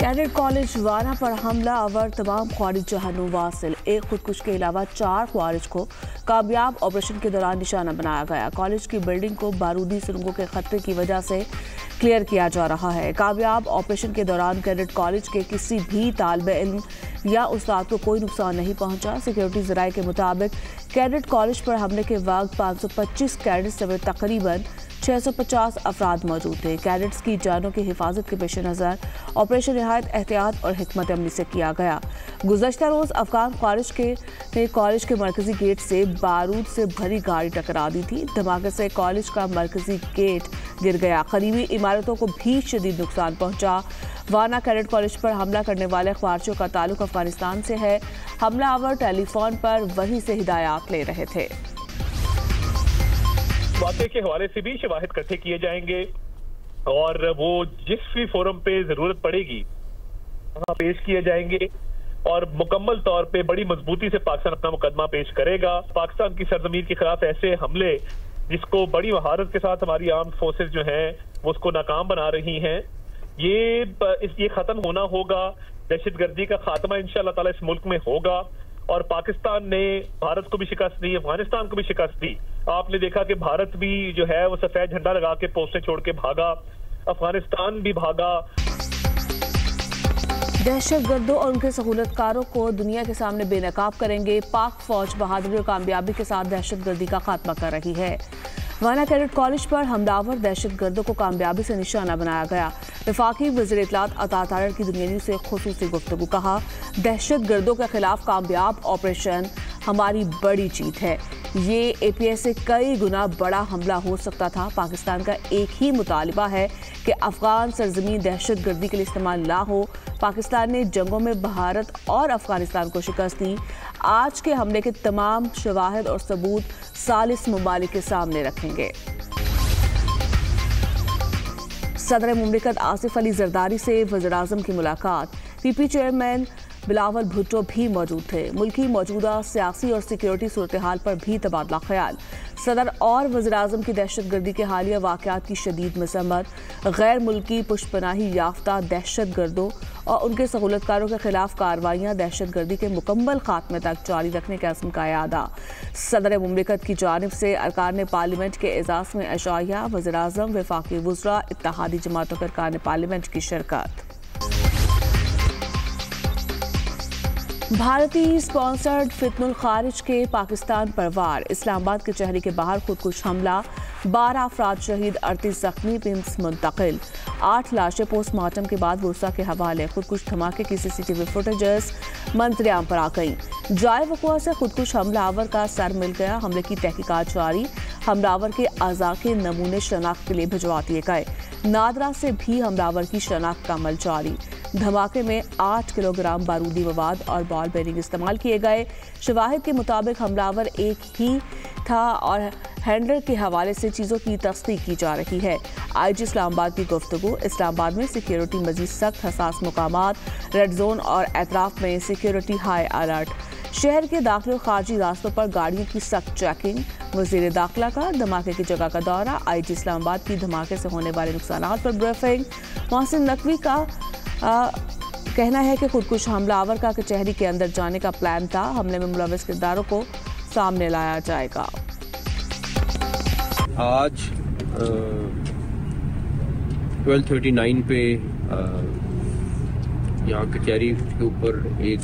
Cadet college वाना पर हमला आवर तमाम ख्वारिज जहन्नुम वासिल। एक खुदकुश के अलावा 4 ख्वारिज को कामयाब ऑपरेशन के दौरान निशाना बनाया गया। कॉलेज की बिल्डिंग को बारूदी सुरंगों के खतरे की वजह से क्लियर किया जा रहा है। कामयाब ऑपरेशन के दौरान कैडेट कॉलेज के किसी भी तालिबे इल्म या उस्ताद को कोई नुकसान नहीं पहुंचा। सिक्योरिटी ज़राए के मुताबिक कैडेट कॉलेज पर हमले के वक्त 525 कैडेट समेत तकरीबन 650 अफराद मौजूद थे। कैडेट्स की जानों की हिफाजत के पेश नज़र ऑपरेशन नहायत एहतियात और हिकमत अमली से किया गया। गुज़श्ता रोज़ अफगान कॉलेज के मरकजी गेट से बारूद से भरी गाड़ी टकरा दी थी। धमाके से कॉलेज का मरकजी गेट गिर गया। करीबी इमारतों को भी शदीद नुकसान पहुंचा। वाना कैडेट कॉलेज पर हमला करने वाले ख्वारिजों का ताल्लुक अफगानिस्तान से है। हमलावर टेलीफोन पर वहीं से हिदायत ले रहे थे। वाक़े के हवाले से भी शवाहिद इकट्ठे किए जाएंगे और वो जिस भी फोरम पे जरूरत पड़ेगी वहाँ पेश किए जाएंगे और मुकम्मल तौर पे बड़ी मजबूती से पाकिस्तान अपना मुकदमा पेश करेगा। पाकिस्तान की सरजमीन के खिलाफ ऐसे हमले जिसको बड़ी महारत के साथ हमारी आर्म्ड फोर्सेस जो हैं वो उसको नाकाम बना रही हैं, ये खत्म होना होगा। दहशतगर्दी का खात्मा इंशाअल्लाह ताला इस मुल्क में होगा और पाकिस्तान ने भारत को भी शिकस्त दी, अफगानिस्तान को भी शिकस्त दी। आपने देखा कि भारत भी जो है वो सफेद झंडा लगा के पोस्टें छोड़ के भागा, अफगानिस्तान भी भागा। दहशतगर्दों और उनके सहूलतकारों को दुनिया के सामने बेनकाब करेंगे। पाक फौज बहादुरी और कामयाबी के साथ दहशतगर्दी का खात्मा कर रही है। वाना कैडेट कॉलेज पर हमलावर दहशतगर्दों को कामयाबी से निशाना बनाया गया। वफाकी वज़ीर इत्तलात अता तारड़ की दुनिया न्यूज़ से खुसूसी गुफ्तगू। कहा, दहशतगर्दों के खिलाफ कामयाब ऑपरेशन हमारी बड़ी जीत है। ये APS से कई गुना बड़ा हमला हो सकता था। पाकिस्तान का एक ही मुतालिबा है कि अफगान सरजमीन दहशतगर्दी के लिए इस्तेमाल ना हो। पाकिस्तान ने जंगों में भारत और अफगानिस्तान को शिकस्त दी। आज के हमले के तमाम शवाहिद और सबूत सालिस ममालिक के सामने रखेंगे। सदर मुमलिकत आसिफ अली जरदारी से वज़ीर-ए-आज़म की मुलाकात। PP चेयरमैन बिलावल भुट्टो भी मौजूद थे। मुल्की मौजूदा सियासी और सिक्योरिटी सूरत हाल पर भी तबादला ख्याल। सदर और वज़ीर-ए-आज़म की दहशतगर्दी के हालिया वाक़यात की शदीद मसम्मत। गैर मुल्की पुष्पनाही याफ्ता दहशतगर्दों और उनके सहूलतकारों के खिलाफ कार्रवाइयाँ दहशतगर्दी के मुकम्मल खात्मे तक जारी रखने के अज़्म का इआदा। सदर मुमलिकत की जानिब से अरकान पार्लियामेंट के एजाज़ में अशाइया, वज़ीर-ए-आज़म, वफाकी वुज़रा, इत्तेहादी जमातों के अरकान पार्लियामेंट की शिरकत। भारतीय स्पॉन्सर्ड फितनुल खारिज के पाकिस्तान पर वार। इस्लामाबाद के चहरी के बाहर खुदकुश हमला, 12 अफराद शहीद, 38 जख्मी, पिम्स मुंतकिल। 8 लाशें पोस्टमार्टम के बाद बुरसा के हवाले। खुदकुश धमाके की CCTV फुटेजेस मंजर-ए-आम पर आ गई। जाए वक़ुआ से खुदकुश हमलावर का सर मिल गया। हमले की तहकीकात जारी। हमलावर के अज़ा के नमूने शनाख्त के लिए भिजवा दिए गए। नादरा से भी हमलावर की शनाख्त का अमल जारी। धमाके में 8 किलोग्राम बारूदी मवाद और बॉल बेरिंग इस्तेमाल किए गए। शवाहिद के मुताबिक हमलावर एक ही था और हैंडलर के हवाले से चीज़ों की तस्दीक की जा रही है। IG इस्लामाबाद की गुफ्तगू। इस्लामाबाद में सिक्योरिटी मजीद सख्त, हसास मुकामात, रेड जोन और एतराफ में सिक्योरिटी हाई अलर्ट। शहर के दाखिल और खारजी रास्तों पर गाड़ियों की सख्त चेकिंग। वज़ीर दाखिला का धमाके की जगह का दौरा। IG इस्लामाबाद की धमाके से होने वाले नुकसानात पर ब्रीफिंग। मोहसिन नकवी का कहना है कि खुदकुश हमलावर का कचहरी के अंदर जाने का प्लान था। हमले में मुलव्वस किरदारों को सामने लाया जाएगा। आज 12:39 पे यहाँ कचहरी के ऊपर एक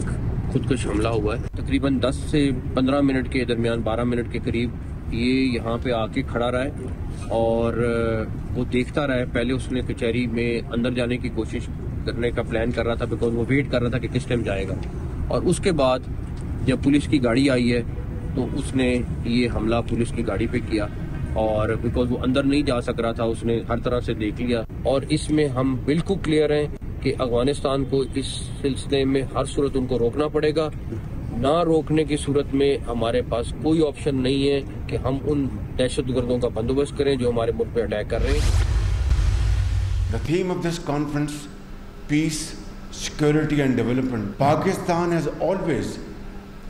खुदकुश हमला हुआ है। तकरीबन 10 से 15 मिनट के दरमियान, 12 मिनट के करीब ये यहाँ पे आके खड़ा रहा है और वो देखता रहा है। पहले उसने कचहरी में अंदर जाने की कोशिश करने का प्लान कर रहा था, बिकॉज वो वेट कर रहा था कि किस टाइम जाएगा। और उसके बाद जब पुलिस की गाड़ी आई है तो उसने ये हमला पुलिस की गाड़ी पे किया और बिकॉज वो अंदर नहीं जा सक रहा था, उसने हर तरह से देख लिया। और इसमें हम बिल्कुल क्लियर हैं कि अफगानिस्तान को इस सिलसिले में हर सूरत उनको रोकना पड़ेगा। ना रोकने की सूरत में हमारे पास कोई ऑप्शन नहीं है कि हम उन दहशतगर्दों का बंदोबस्त करें जो हमारे मुल्क पे अटैक कर रहे हैं। The theme of this conference, peace, security and development. Pakistan has always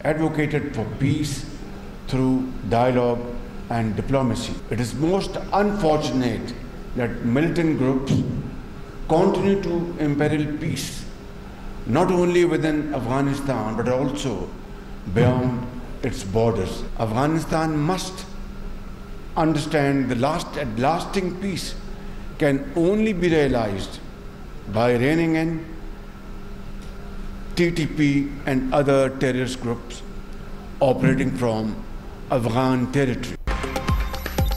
advocated for peace through dialogue and diplomacy. It is most unfortunate that militant groups continue to imperil peace not only within Afghanistan but also beyond its borders. Afghanistan must understand the lasting peace can only be realized by reining in TTP and other terrorist groups operating from Afghan territory.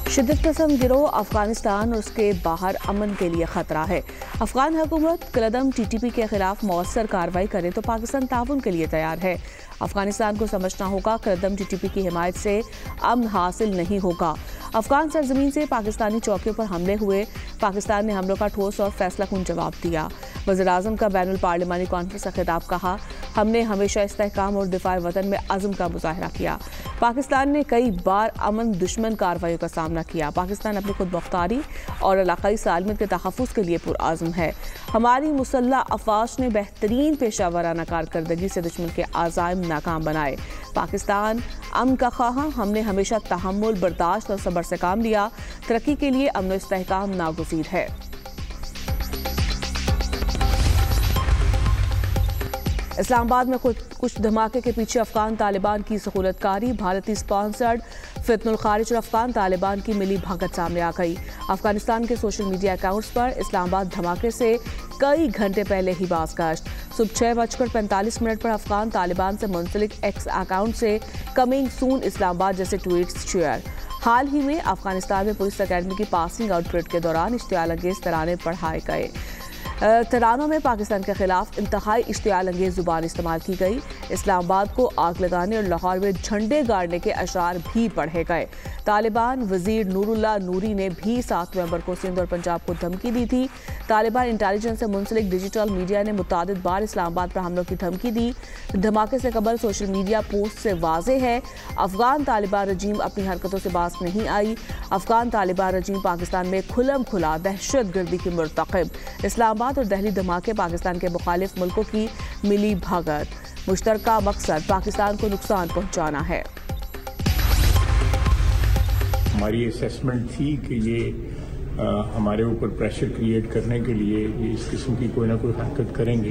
शिद्दत पसंद गिरोह अफगानिस्तान और उसके बाहर अमन के लिए खतरा है। अफगान हुकूमत कलदम TTP के खिलाफ मौसर कार्रवाई करे तो पाकिस्तान ताउन के लिए तैयार है। अफगानिस्तान को समझना होगा कलदम TTP की हिमायत से अमन हासिल नहीं होगा। अफगान सरजमीन से पाकिस्तानी चौकियों पर हमले हुए, पाकिस्तान ने हमलों का ठोस और फैसलाकुन जवाब दिया। वज़ीर-ए-आज़म का बैनुल पार्लिमानी कॉन्फ्रेंस का खिताब कहा, हमने हमेशा इस्तेहकाम और दिफा वतन में अज़्म का मुजाहरा किया। पाकिस्तान ने कई बार अमन दुश्मन कार्रवाइयों का सामना किया। पाकिस्तान अपनी खुद मुख्तारी और इलाकाई सालमियत के तहफ़्फ़ुज़ के लिए पुरआज़्म है। हमारी मुसल्लह अफ़वाज ने बेहतरीन पेशावराना कारकर्दगी से दुश्मन के आज़ाइम नाकाम बनाए। पाकिस्तान अमन का ख़्वाह, हमने हमेशा तहम्मुल, बर्दाश्त और सब्र से काम लिया। तरक्की के लिए अमन और इस्तेहकाम नागुज़ीर है। इस्लामाबाद में कुछ धमाके के पीछे अफगान तालिबान की सहूलतकारी, भारतीय स्पॉन्सर्ड फितनुल खारिज और अफगान तालिबान की मिली भगत सामने आ गई। अफगानिस्तान के सोशल मीडिया अकाउंट्स पर इस्लामाबाद धमाके से कई घंटे पहले ही बाज़गश्त। सुबह 6:45 पर अफगान तालिबान से मुंसलिक एक्स अकाउंट से कमिंग सून इस्लामाबाद जैसे ट्वीट्स शेयर। हाल ही में अफगानिस्तान में पुलिस अकेडमी की पासिंग आउट परेड के दौरान इश्तियाल अंगेज तराने पढ़ाए गए। तरानों में पाकिस्तान के खिलाफ इंतहाई इश्तियाल अंगेज जुबान इस्तेमाल की गई। इस्लामाबाद को आग लगाने और लाहौर में झंडे गाड़ने के अशार भी पढ़े गए। तालिबान वजीर नूरुल्लाह नूरी ने भी 7 नवंबर को सिंध और पंजाब को धमकी दी थी। तालिबान इंटेलिजेंस से मुंसलिक डिजिटल मीडिया ने मुतादिद बार इस्लामाबाद पर हमलों की धमकी दी। धमाके से कबल सोशल मीडिया पोस्ट से वाज़ेह है, अफगान तालिबान रजीम अपनी हरकतों से बाज नहीं आई। अफगान तालिबान रजीम पाकिस्तान में खुलम खुला दहशत गर्दी की मुर्तकिब। इस्लामाबाद और दिल्ली धमाके पाकिस्तान के मुखालिफ मुल्कों की मिली भगत। मुश्तरका मकसद पाकिस्तान को नुकसान पहुंचाना है। हमारी असेसमेंट थी कि ये हमारे ऊपर प्रेशर क्रिएट करने के लिए ये इस किस्म की कोई ना कोई हरकत करेंगे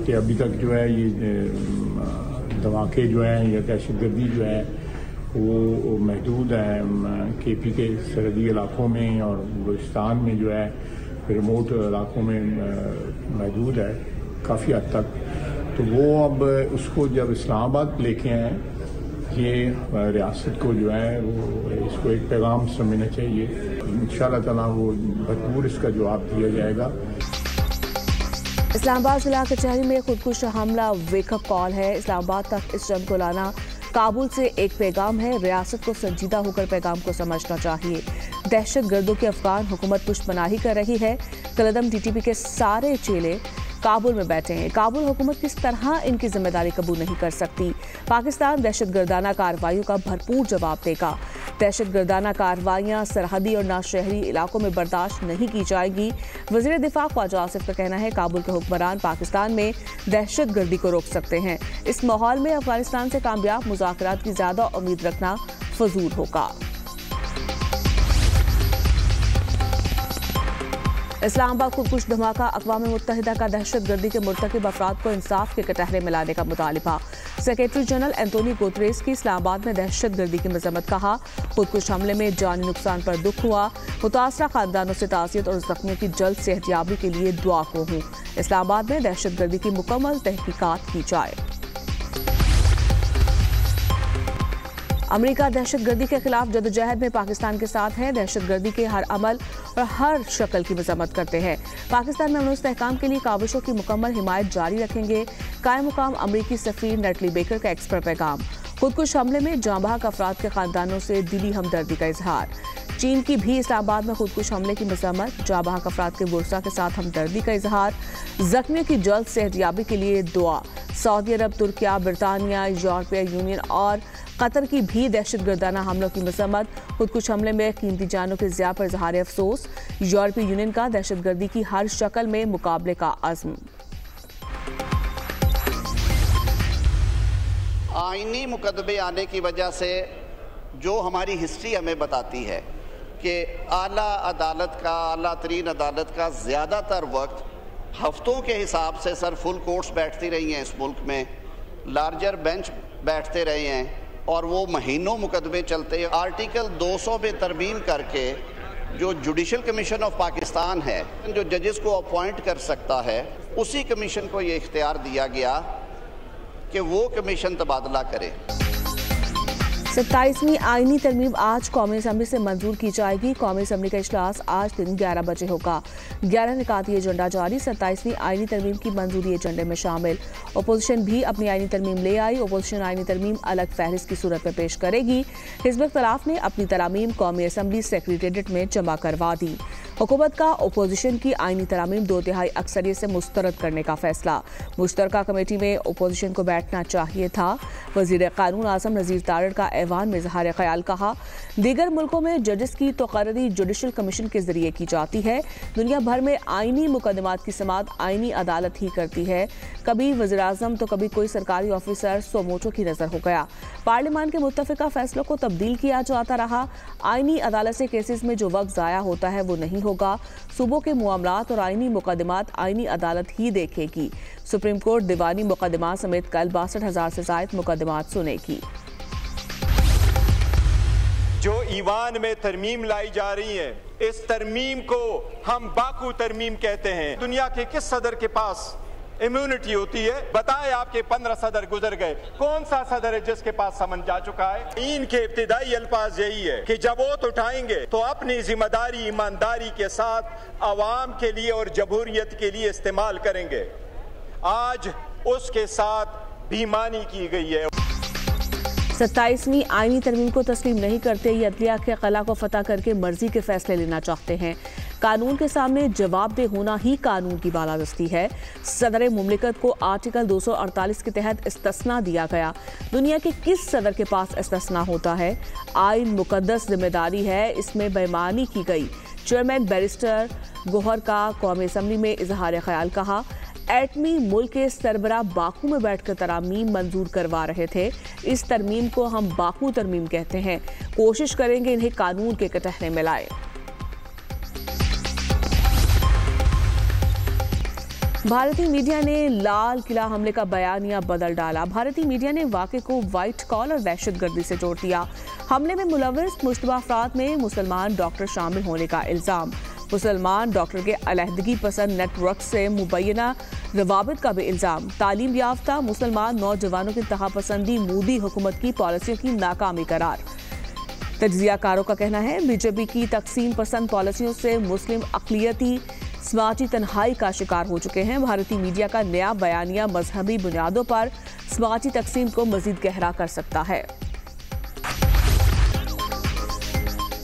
कि अभी तक जो है ये धमाके जो हैं या दहशतगर्दी जो है वो महदूद है KP के सरहदी इलाकों में और बलूचिस्तान में जो है रिमोट इलाकों में महदूद है काफ़ी हद तक। तो वो अब उसको जब इस्लामाबाद लेके आए, ये रियासत को जो है वो इसको एक पैगाम समझना चाहिए। इंशाअल्लाह ताला वो भरपूर इसका जवाब दिया जाएगा। इस्लामाबाद जिला कचहरी में खुदकुश हमला वेकअप कॉल है। इस्लामाबाद तक इस जंग को लाना काबुल से एक पैगाम है। रियासत को संजीदा होकर पैगाम को समझना चाहिए। दहशत गर्दों की अफगान हुकूमत पुष्टपनाही कर रही है। कलदम TTP के सारे चेले काबुल में बैठे हैं। काबुल हुकूमत किस तरह इनकी जिम्मेदारी कबूल नहीं कर सकती। पाकिस्तान दहशत गर्दाना कार्रवाइयों का भरपूर जवाब देगा। दहशत गर्दाना कार्रवाइयाँ सरहदी और नाशहरी इलाकों में बर्दाश्त नहीं की जाएगी। वज़ीर दिफा ख्वाजा आसिफ का कहना है, काबुल के हुक्मरान पाकिस्तान में दहशत गर्दी को रोक सकते हैं। इस माहौल में अफगानिस्तान से कामयाब मुज़ाकरात की ज़्यादा उम्मीद रखना फजूल होगा। इस्लामाबाद खुदकुश धमाका, अक़वाम मुत्तहिदा का दहशत गर्दी के मुर्तकिब अफराद को इंसाफ के कटहरे में लाने का मुतालिबा। सेक्रेटरी जनरल एंटोनी गुतरेस की इस्लामाबाद में दहशत गर्दी की मजम्मत। कहा, खुदकुश हमले में जानी नुकसान पर दुख हुआ। मुतासरा खानदानों से ताज़ियत और ज़ख्मियों की जल्द सेहतयाबी के लिए दुआ को हूँ। इस्लामाबाद में दहशत गर्दी की मुकम्मल तहकीकात की जाए। अमेरिका दहशत गर्दी के खिलाफ जदोजहद में पाकिस्तान के साथ है। दहशत गर्दी के हर अमल और हर शक्ल की मजम्मत करते हैं। पाकिस्तान में अमन इस्तेहकाम के लिए काविशों की मुकम्मल हिमायत जारी रखेंगे। कायम मुकाम अमरीकी सफीर नटली बेकर का एक्स पर पैगाम। खुदकुश हमले में जांबाक अफराद के खानदानों से दिली हमदर्दी का इजहार। चीन की भी इस्लामाबाद में खुदकुश हमले की मजम्मत। जांबाक अफराद के बुरसा के साथ हमदर्दी का इजहार। जख्मियों की जल्द सेहतयाबी के लिए दुआ। सऊदी अरब, तुर्किया, बरतानिया, यूरोपीय यूनियन और कतर की भी दहशत गर्दाना हमलों की मजम्मत। खुदकुश हमले में कीमती जानों के ज़िया पर इज़हार अफसोस। यूरोपीय यूनियन का दहशत गर्दी की हर शक्ल में मुकाबले का अज़्म। आईनी मुकदमे आने की वजह से जो हमारी हिस्ट्री हमें बताती है कि आला अदालत का, आला तरीन अदालत का ज़्यादातर वक्त हफ्तों के हिसाब से सर फुल कोर्ट्स बैठती रही हैं इस मुल्क में, लार्जर बेंच बैठते रहे हैं और वो महीनों मुकदमे चलते हैं। आर्टिकल 200 में तरमीम करके जो जुडिशल कमीशन ऑफ पाकिस्तान है, जो जजेस को अपॉइंट कर सकता है, उसी कमीशन को ये इख्तियार दिया गया कि वो कमीशन तबादला करे। 27वीं आईनी तरमीम आज कौमी असम्बली से मंजूर की जाएगी। कौमी असम्बली का इजलास आज दिन 11 बजे होगा। 11 निकाती एजेंडा जारी। 27वीं आईनी तरमीम की मंजूरी एजेंडे में शामिल। अपोजिशन भी अपनी आईनी तरमीम ले आई। अपोजिशन आईनी तरमीम अलग फहरिस्त की सूरत में पेश करेगी। हिज़्ब इख्तिलाफ ने अपनी तरामीम कौमी असम्बली सेक्रेटेरिएट में जमा करवा दी। हुकूमत का अपोजिशन की आईनी तरामीम 2/3 अक्सरियत से मुस्तरद करने का फैसला। मुश्तरका कमेटी में अपोजिशन को बैठना चाहिए था। वज़ीर कानून आज़म नज़ीर तारड़ का ऐवान में इज़हार ख्याल कहा, दीगर मुल्कों में जजेस की तक़र्री जुडिशल कमीशन के जरिए की जाती है। दुनिया भर में आईनी मुकदमात की समाअत आईनी अदालत ही करती है। कभी वज़ीर आज़म तो कभी कोई सरकारी ऑफिसर सोमोचो की नज़र हो गया। पार्लियामान के मुत्तफ़िका फैसलों को तब्दील किया जाता रहा। आईनी अदालत से केसेस में जो वक्त ज़ाया होता है वो नहीं होगा। सूबों के मामलात और आईनी मुकदमात आईनी अदालत ही देखेगी। सुप्रीम कोर्ट दीवानी मुकदमात समेत कल 62,000 से ज़ायद मुकदमात सुनेगी। जो ईवान में तरमीम लाई जा रही है, इस तरमीम को हम बाकू तरमीम कहते हैं। दुनिया के किस सदर के पास इम्यूनिटी होती है? बताएं, आपके 15 सदर गुजर गए, कौन सा सदर है जिसके पास समन जा चुका है? इनके इब्तिदाई अल्फाज यही है कि जब वोट उठाएंगे तो अपनी जिम्मेदारी ईमानदारी के साथ अवाम के लिए और जमहूरियत के लिए इस्तेमाल करेंगे। आज उसके साथ बेईमानी की गई है। 27वीं आईनी तरमीम को तस्लीम नहीं करते। ये अदलिया के कला को फतह करके मर्जी के फैसले लेना चाहते हैं। कानून के सामने जवाबदेह होना ही कानून की बालादस्ती है। सदर मुमलिकत को आर्टिकल 248 के तहत इस्तिस्ना दिया गया। दुनिया के किस सदर के पास इस्तिस्ना होता है? आइन मुकद्दस जिम्मेदारी है, इसमें बेईमानी की गई। चेयरमैन बैरिस्टर गोहर का कौमी असम्बली में इजहार ख्याल कहा, एटमी मुल्क के सरबराह बाकू में बैठकर तरमीम मंजूर करवा रहे थे। इस तरमीम को हम बाकू तरमीम कहते हैं। कोशिश करेंगे इन्हें कानून के कटहरे में लाए। भारतीय मीडिया ने लाल किला हमले का बयानिया बदल डाला। भारतीय मीडिया ने वाक़े को व्हाइट कॉलर दहशतगर्दी से जोड़ दिया। हमले में मुलव्वस मुश्तबा अफराद में मुसलमान डॉक्टर शामिल होने का इल्ज़ाम। मुसलमान डॉक्टर के अलहदगी पसंद नेटवर्क से मुबैना रवाबित का भी इल्ज़ाम। तालीम याफ्ता मुसलमान नौजवानों की तहापसंदी मोदी हुकूमत की पॉलिसियों की नाकामी करार। तज्ज़ियाकारों का कहना है, बीजेपी की तकसीम पसंद पॉलिसियों से मुस्लिम अक़लियती समाजी तन्हाई का शिकार हो चुके हैं। भारतीय मीडिया का नया बयानिया मजहबी बुनियादों पर समाजी तकसीम को मजीद गहरा कर सकता है।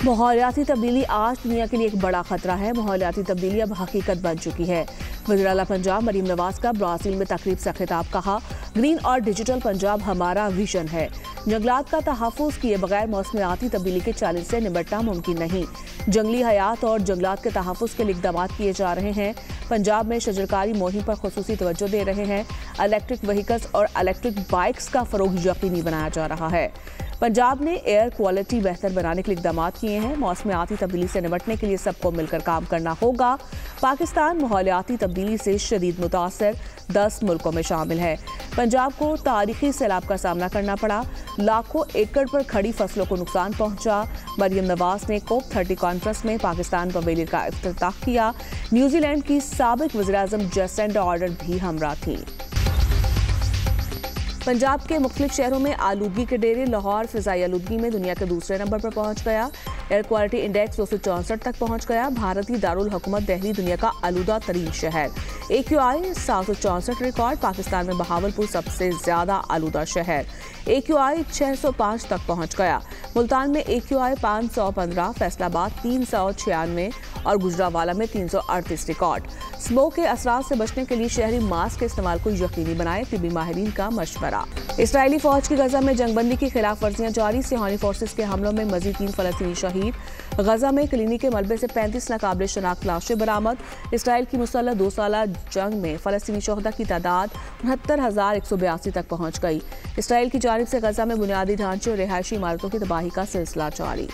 माहौलियाती तब्दीली आज दुनिया के लिए एक बड़ा खतरा है। माहौलियाती तब्दीली अब हकीकत बन चुकी है। वज़ीर आला पंजाब मरीम नवाज का ब्राज़ील में तकरीब से खिताब, कहा, ग्रीन और डिजिटल पंजाब हमारा विजन है। जंगलात का तहफ़्फ़ुज़ किए बगैर मौसमियाती तब्दीली के चैलेंज से निपटना मुमकिन नहीं। जंगली हयात और जंगलात के तहफ़्फ़ुज़ के लिए इक़दामात किए जा रहे हैं। पंजाब में शजरकारी मुहिम पर खुसूसी तवज्जो दे रहे हैं। इलेक्ट्रिक व्हीकल्स और इलेक्ट्रिक बाइक्स का फ़रोग़ यकीनी बनाया जा रहा है। पंजाब ने एयर क्वालिटी बेहतर बनाने के लिए इक़दामात किए हैं। मौसमियाती तब्दीली से निपटने के लिए सबको मिलकर काम करना होगा। पाकिस्तान माहौलियाती तब्दीली से शदीद मुतासर 10 मुल्कों में शामिल है। पंजाब को तारीखी सैलाब का सामना करना पड़ा। लाखों एकड़ पर खड़ी फसलों को नुकसान पहुंचा। मरीम नवाज ने COP30 कॉन्फ्रेंस में पाकिस्तान पवेलियन का इफ्तिताह किया। न्यूजीलैंड की साबिक वज़ीर-ए-आज़म जेसिंडा आर्डर्न भी हमरा थीं। पंजाब के मुख्तलिफ शहरों में आलूगी के डेरे। लाहौर फ़िज़ाई आलूगी में दुनिया के दूसरे नंबर पर पहुंच गया। एयर क्वालिटी इंडेक्स 264 तक पहुंच गया। भारतीय दारुल हुकूमत दिल्ली दुनिया का आलूदा तरीन शहर। AQI 764 record. पाकिस्तान में बहावलपुर सबसे ज्यादा आलूदा शहर। AQI 605 तक पहुंच गया। मुल्तान में AQI 515, फैसलाबाद 396 और गुजरावाला में 338 रिकॉर्ड। स्मोक के असरात से बचने के लिए शहरी मास्क के इस्तेमाल को यकीनी बनाए, तिब्बी माहिरीन का मशवरा। इसराइली फौज की गजा में जंगबंदी की खिलाफ वर्जियां जारी। सिहानी फोर्सेस के हमलों में मजीद 3 फलस्तीनी शहीद। गजा में क्लिनिक के मलबे से 35 नाकाबिल शनाख्त लाशें बरामद। इसराइल की मुसल्लह 2 साला जंग में फलस्तीनी शोहदा की तादाद 69,182 तक पहुंच गई। इसराइल की जानिब से गजा में बुनियादी ढांचे और रिहायशी इमारतों की तबाही का सिलसिला जारी।